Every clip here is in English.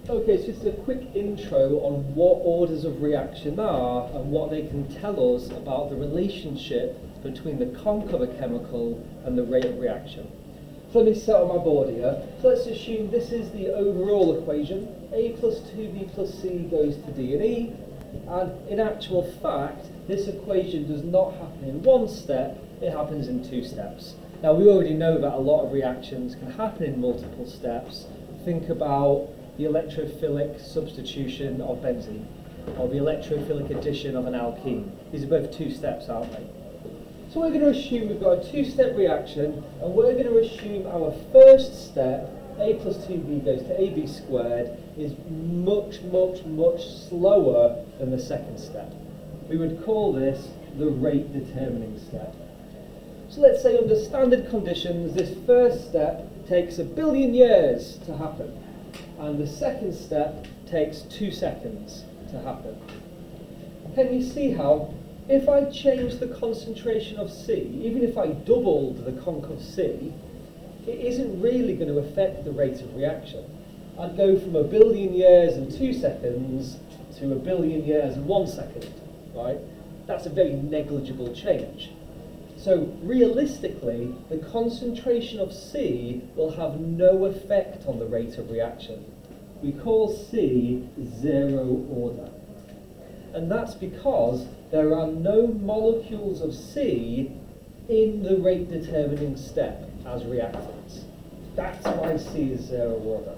Okay, so just a quick intro on what orders of reaction are and what they can tell us about the relationship between the conc of a chemical and the rate of reaction. So let me set on my board here. So let's assume this is the overall equation. A plus 2b plus c goes to D and E. And in actual fact, this equation does not happen in one step, it happens in two steps. Now we already know that a lot of reactions can happen in multiple steps. Think about the electrophilic substitution of benzene, or the electrophilic addition of an alkene. These are both two steps, aren't they? So we're going to assume we've got a two-step reaction, and we're going to assume our first step, A plus 2b goes to AB squared, is much, much, much slower than the second step. We would call this the rate determining step. So let's say under standard conditions, this first step takes 1 billion years to happen, and the second step takes 2 seconds to happen. Can you see how, if I change the concentration of C, even if I doubled the conc of C, it isn't really going to affect the rate of reaction. I'd go from 1 billion years and 2 seconds to 1 billion years and 1 second, right? That's a very negligible change. So realistically, the concentration of C will have no effect on the rate of reaction. We call C zero order. And that's because there are no molecules of C in the rate determining step as reactants. That's why C is zero order.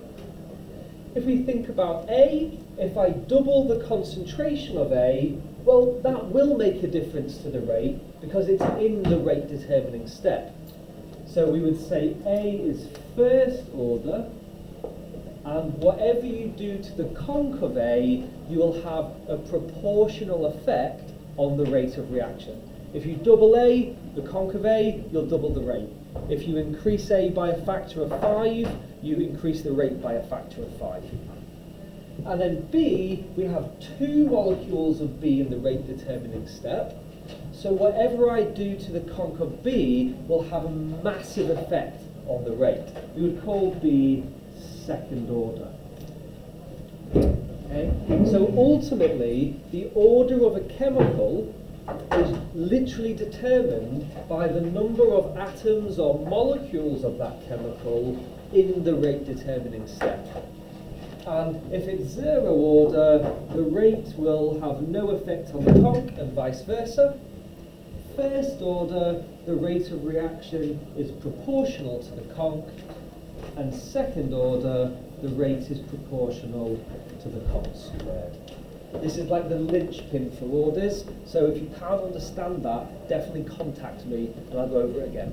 If we think about A, if I double the concentration of A, well, that will make a difference to the rate because it's in the rate determining step. So we would say A is first order, and whatever you do to the conc of A, you will have a proportional effect on the rate of reaction. If you double A, the conc of A, you'll double the rate. If you increase A by a factor of 5, you increase the rate by a factor of 5. And then B, we have 2 molecules of B in the rate determining step. So whatever I do to the conc of B will have a massive effect on the rate. We would call B second order. Okay? So ultimately, the order of a chemical is literally determined by the number of atoms or molecules of that chemical in the rate determining step. And if it's zero order, the rate will have no effect on the conc and vice versa. First order, the rate of reaction is proportional to the conc, and second order, the rate is proportional to the conc squared. This is like the linchpin for orders, so if you can't understand that, definitely contact me and I'll go over it again.